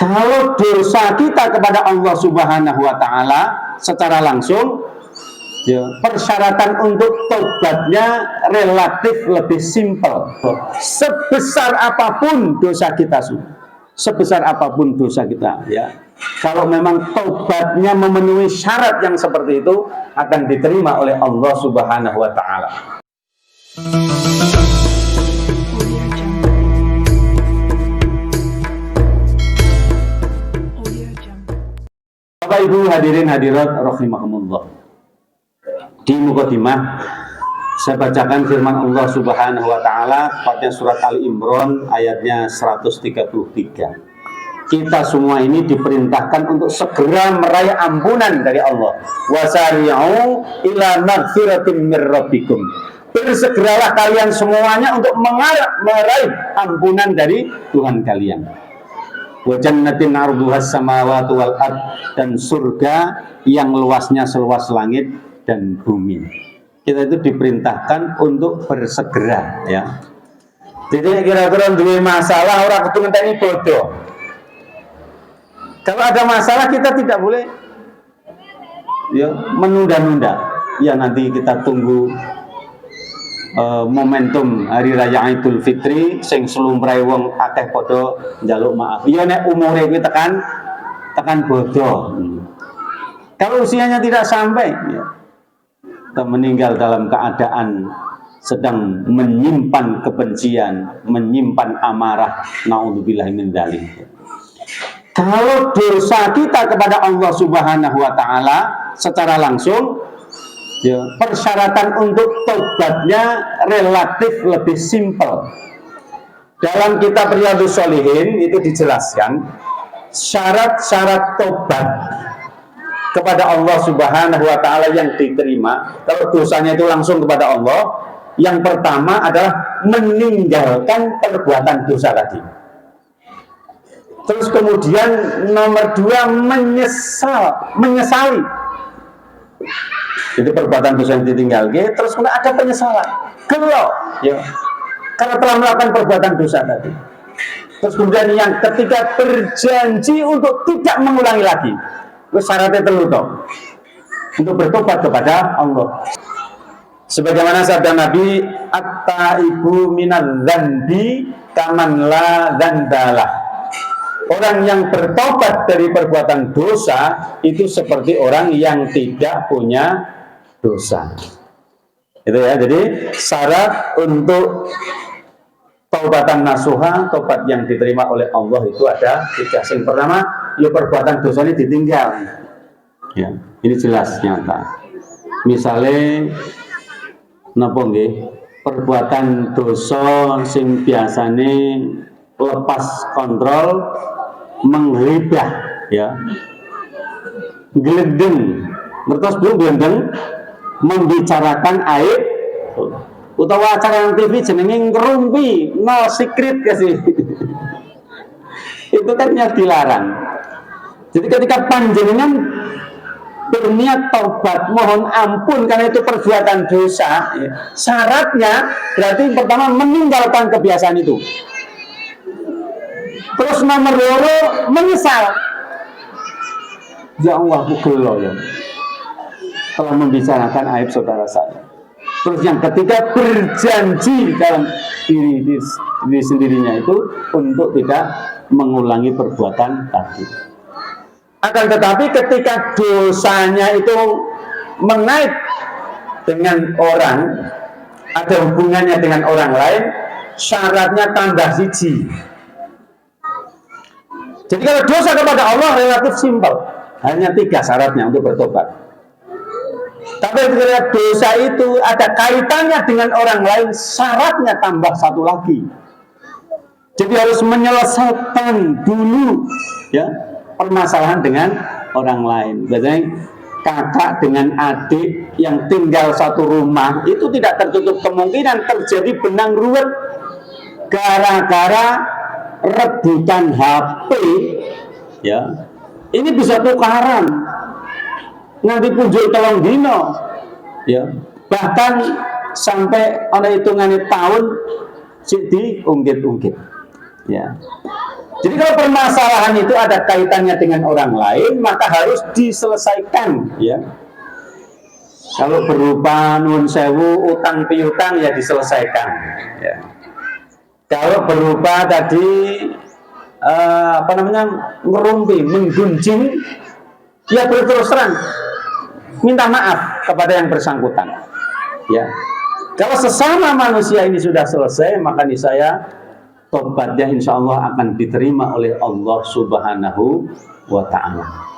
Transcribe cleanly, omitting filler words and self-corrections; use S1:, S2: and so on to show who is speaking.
S1: Kalau dosa kita kepada Allah Subhanahu wa Ta'ala secara langsung, ya, persyaratan untuk tobatnya relatif lebih simpel. Sebesar apapun dosa kita, sebesar apapun dosa kita, ya, kalau memang tobatnya memenuhi syarat yang seperti itu, akan diterima oleh Allah Subhanahu wa Ta'ala. Bapak Ibu hadirin hadirat rahimakumullah. Di mukadimah saya bacakan firman Allah Subhanahu wa Ta'ala pada surat Ali Imran ayatnya 133. Kita semua ini diperintahkan untuk segera meraih ampunan dari Allah. Wasari'u ila magfiratin mir rabbikum. Bersegeralah kalian semuanya untuk meraih ampunan dari Tuhan kalian. Wa jannatin 'arduhas samawati wal ard, dan surga yang luasnya seluas langit dan bumi. Kita itu diperintahkan untuk bersegera, ya. Jadi kira-kira duwe masalah ora kudu ngenteni bodoh. Kalau ada masalah kita tidak boleh ya menunda-nunda. Ya nanti kita tunggu momentum hari raya Idul Fitri sing slumrahe wong akeh padha njaluk maaf. Ya nek umure kuwi tekan bodoh. Kalau usianya tidak sampai, ya, kita meninggal dalam keadaan sedang menyimpan kebencian, menyimpan amarah, naudzubillahi min dzalik. Kalau dosa kita kepada Allah Subhanahu wa Ta'ala secara langsung, ya, persyaratan untuk tobatnya relatif lebih simpel. Dalam kitab Riyadhus Shalihin itu dijelaskan syarat-syarat tobat kepada Allah Subhanahu wa Ta'ala yang diterima. Kalau dosanya itu langsung kepada Allah, yang pertama adalah meninggalkan perbuatan dosa tadi. Terus kemudian nomor 2 menyesali. Jadi perbuatan dosa yang ditinggalkan, terus kemudian ada penyesalan. Gelo, ya, karena telah melakukan perbuatan dosa tadi. Terus kemudian yang ketiga, berjanji untuk tidak mengulangi lagi. Syaratnya terlutup untuk bertobat kepada Allah. Sebagaimana sabda Nabi, at-taibu minadz dzanbi kaman la dzanbalah. Orang yang bertobat dari perbuatan dosa itu seperti orang yang tidak punya dosa. Itu ya, jadi syarat untuk taubatan nasuha, tobat yang diterima oleh Allah itu ada 3. Yang pertama, ya perbuatan dosanya ditinggal. Ya, ini jelas nyata. Misalnya napa nggih, perbuatan dosa sing biasane lepas kontrol, menghibah, ya, gelendeng, ngertos belum gelendeng, membicarakan aib, utawa acara TV jenenge ngerumpi, no secret kasih. Itu kan yang dilarang. Jadi ketika panjenengan berniat taubat, mohon ampun karena itu perbuatan dosa, ya, syaratnya berarti pertama meninggalkan kebiasaan itu. Terus nomor 2 menyesal. Ya Allah, gelo ya, telah membicarakan aib saudara saya. Terus yang ketiga, berjanji dalam diri sendirinya itu untuk tidak mengulangi perbuatan tadi. Akan tetapi ketika dosanya itu mengait dengan orang, ada hubungannya dengan orang lain, syaratnya tambah siji. Jadi kalau dosa kepada Allah relatif simpel, hanya 3 syaratnya untuk bertobat. Tapi ketika dosa itu ada kaitannya dengan orang lain, syaratnya tambah 1 lagi. Jadi harus menyelesaikan dulu, ya, permasalahan dengan orang lain. Biasanya kakak dengan adik yang tinggal satu rumah itu tidak tertutup kemungkinan terjadi benang ruwet gara-gara rebutan HP, ya. Ini bisa tukaran nanti punjul 3 dino, ya, bahkan sampai ada hitungannya tahun jadi ungkit-ungkit, ya. Jadi kalau permasalahan itu ada kaitannya dengan orang lain, maka harus diselesaikan, ya. Kalau berupa nun sewu, utang piutang, ya diselesaikan, ya. Kalau berupa tadi ngerumpi, menggunjing, ya berterus terang, minta maaf kepada yang bersangkutan, ya. Kalau sesama manusia ini sudah selesai, maka niscaya tobatnya insya Allah akan diterima oleh Allah Subhanahu wa Ta'ala.